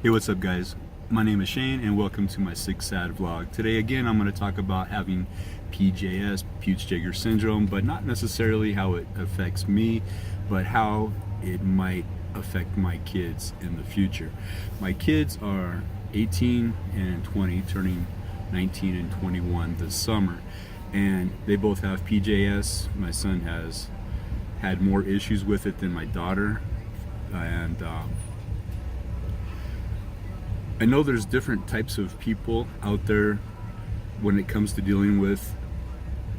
Hey, what's up guys? My name is Shane and welcome to my Sick Sad vlog. Today again I'm going to talk about having PJS, Peutz Jeghers syndrome, but not necessarily how it affects me, but how it might affect my kids in the future. My kids are 18 and 20, turning 19 and 21 this summer, and they both have PJS. My son has had more issues with it than my daughter, and I know there's different types of people out there when it comes to dealing with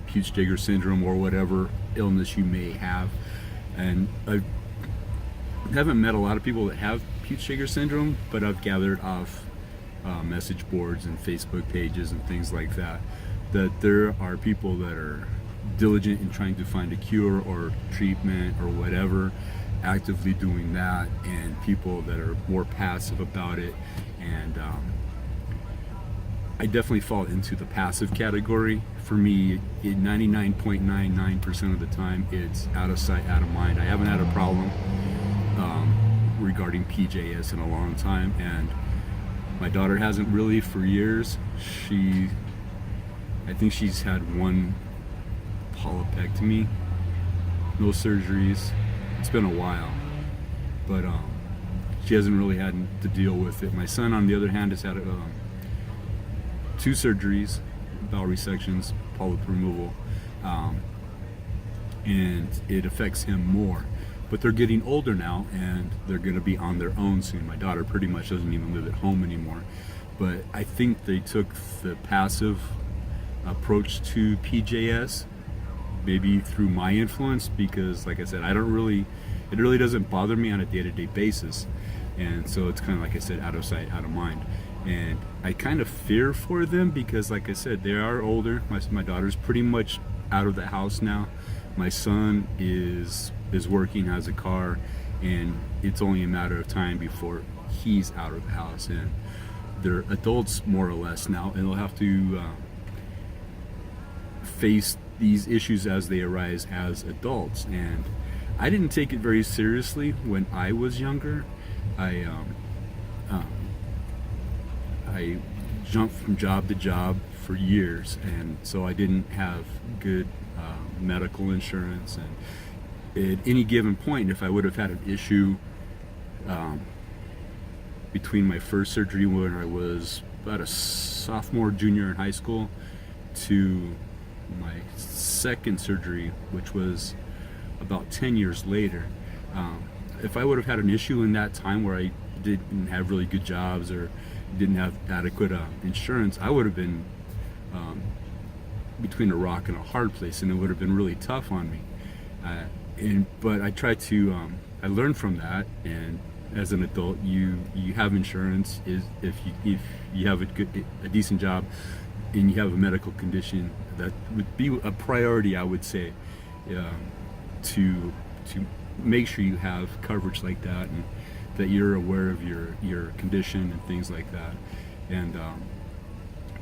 Peutz Jeghers syndrome or whatever illness you may have, and I haven't met a lot of people that have Peutz Jeghers syndrome, but I've gathered off message boards and Facebook pages and things like that there are people that are diligent in trying to find a cure or treatment or whatever, actively doing that, and people that are more passive about it. And I definitely fall into the passive category. For me, 99.99% of the time, it's out of sight, out of mind. I haven't had a problem regarding PJS in a long time, and my daughter hasn't really for years. I think she's had one polypectomy, no surgeries. It's been a while, but she hasn't really had to deal with it. My son, on the other hand, has had 2 surgeries, bowel resections, polyp removal, and it affects him more. But they're getting older now, and they're going to be on their own soon. My daughter pretty much doesn't even live at home anymore. But I think they took the passive approach to PJS, maybe through my influence, because like I said, it really doesn't bother me on a day-to-day basis. And so it's kind of, like I said, out of sight, out of mind. And I kind of fear for them because, like I said, they are older. My daughter's pretty much out of the house now. My son is working, has a car, and it's only a matter of time before he's out of the house. And they're adults more or less now, and they'll have to face these issues as they arise as adults. And I didn't take it very seriously when I was younger. I jumped from job to job for years, and so I didn't have good medical insurance. And at any given point, if I would have had an issue between my first surgery when I was about a sophomore, junior in high school, to my second surgery, which was about 10 years later, if I would have had an issue in that time where I didn't have really good jobs or didn't have adequate insurance, I would have been between a rock and a hard place, and it would have been really tough on me. But I tried to, I learned from that, and as an adult, you have insurance. If you have a decent job and you have a medical condition, that would be a priority, I would say, to make sure you have coverage like that, and that you're aware of your condition and things like that. And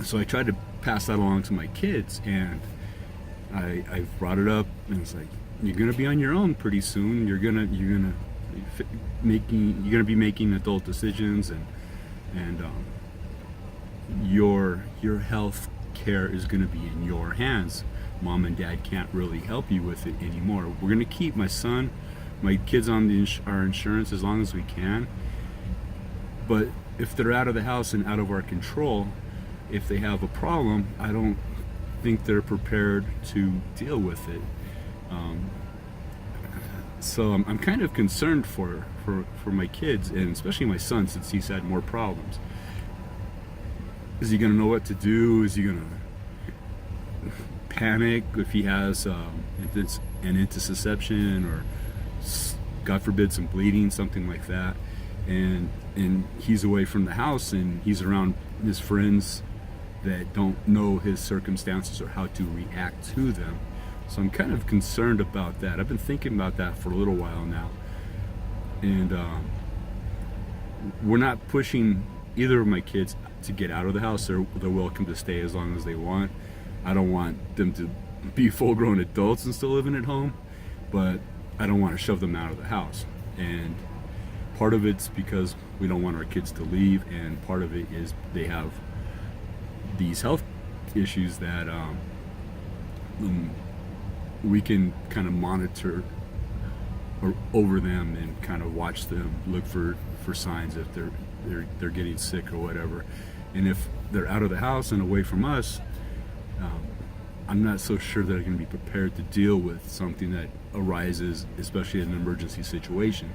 so I tried to pass that along to my kids, and I brought it up, and it's like, you're gonna be on your own pretty soon. You're gonna be making adult decisions, and your health care is gonna be in your hands. Mom and dad can't really help you with it anymore. We're gonna keep my kids on our insurance as long as we can, but if they're out of the house and out of our control, if they have a problem, I don't think they're prepared to deal with it. So I'm kind of concerned for my kids, and especially my son, since he's had more problems. Is he gonna know what to do? Is he gonna panic if he has an intussusception, or God forbid some bleeding, something like that, and he's away from the house and he's around his friends that don't know his circumstances or how to react to them? So I'm kind of concerned about that. I've been thinking about that for a little while now, and we're not pushing either of my kids to get out of the house. They're welcome to stay as long as they want. I don't want them to be full-grown adults and still living at home, but I don't want to shove them out of the house. And part of it's because we don't want our kids to leave, and part of it is they have these health issues that we can kind of monitor over them and kind of watch them, look for signs if they're getting sick or whatever. And if they're out of the house and away from us, I'm not so sure that they're going to be prepared to deal with something that arises, especially in an emergency situation.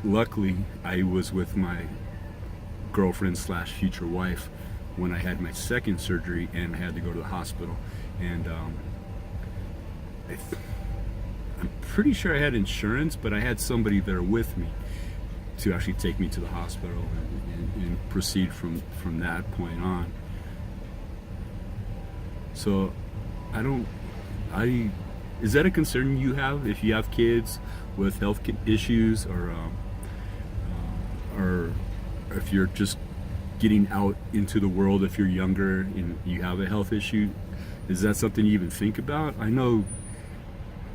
Luckily, I was with my girlfriend slash future wife when I had my second surgery and I had to go to the hospital. And I'm pretty sure I had insurance, but I had somebody there with me to actually take me to the hospital and proceed from that point on. So is that a concern you have if you have kids with health issues, or if you're just getting out into the world, if you're younger and you have a health issue? Is that something you even think about? I know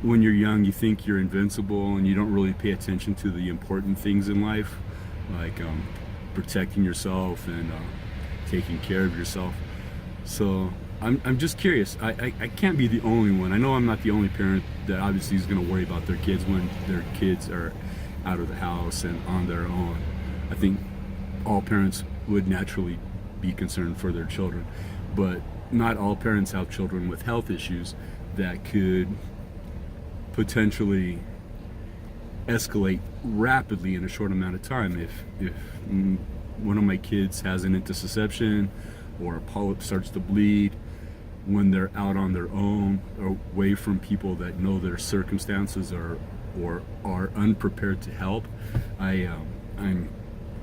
when you're young you think you're invincible and you don't really pay attention to the important things in life, like protecting yourself and taking care of yourself. So I'm just curious. I can't be the only one. I know I'm not the only parent that obviously is going to worry about their kids when their kids are out of the house and on their own. I think all parents would naturally be concerned for their children, but not all parents have children with health issues that could potentially escalate rapidly in a short amount of time. If one of my kids has an intussusception or a polyp starts to bleed when they're out on their own, or away from people that know their circumstances or are unprepared to help,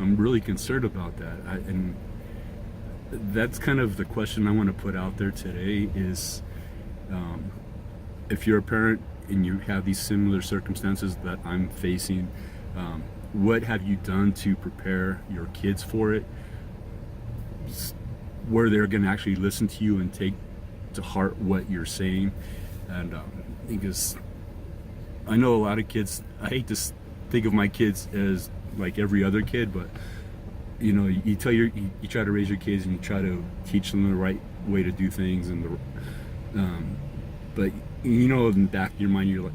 I'm really concerned about that. And that's kind of the question I want to put out there today is, if you're a parent and you have these similar circumstances that I'm facing, what have you done to prepare your kids for it, where they're going to actually listen to you and take to heart what you're saying? And because I know a lot of kids, I hate to think of my kids as like every other kid, but you know, you try to raise your kids and you try to teach them the right way to do things, and but you know, in the back of your mind, you're like,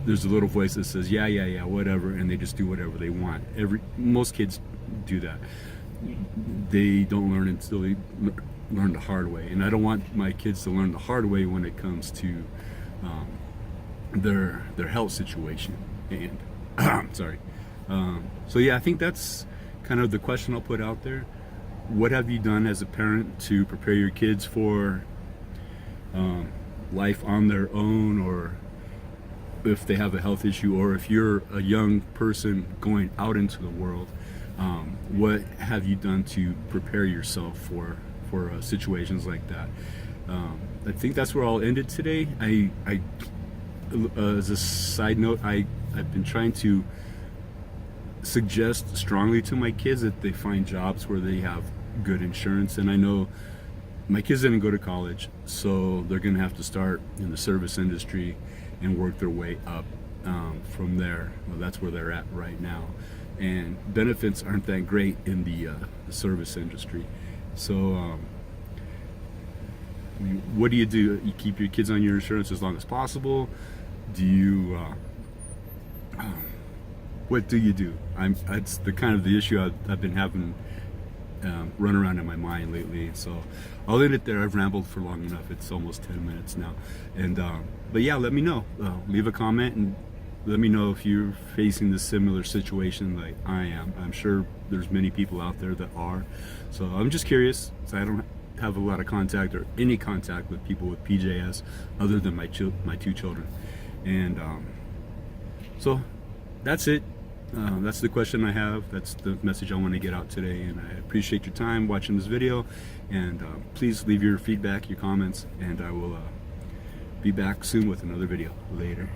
there's a little voice that says, yeah, whatever, and they just do whatever they want. Most kids do that. They don't learn until they learn the hard way, and I don't want my kids to learn the hard way when it comes to their health situation. And sorry. So yeah, I think that's kind of the question I'll put out there. What have you done as a parent to prepare your kids for life on their own, or if they have a health issue, or if you're a young person going out into the world, what have you done to prepare yourself for situations like that? I think that's where I'll end it today. As a side note, I've been trying to suggest strongly to my kids that they find jobs where they have good insurance. And I know my kids didn't go to college, so they're going to have to start in the service industry and work their way up from there. Well, that's where they're at right now, and benefits aren't that great in the service industry. So what do? You keep your kids on your insurance as long as possible? Do you what do you do? That's the kind of the issue I've been having run around in my mind lately. So I'll end it there. I've rambled for long enough. It's almost 10 minutes now. And but yeah, let me know. Leave a comment and let me know if you're facing this similar situation like I am. I'm sure there's many people out there that are. So I'm just curious. So I don't have a lot of contact or any contact with people with PJS other than my two children. And so that's it. That's the question I have. That's the message I want to get out today, and I appreciate your time watching this video, and please leave your feedback, your comments, and I will be back soon with another video. Later.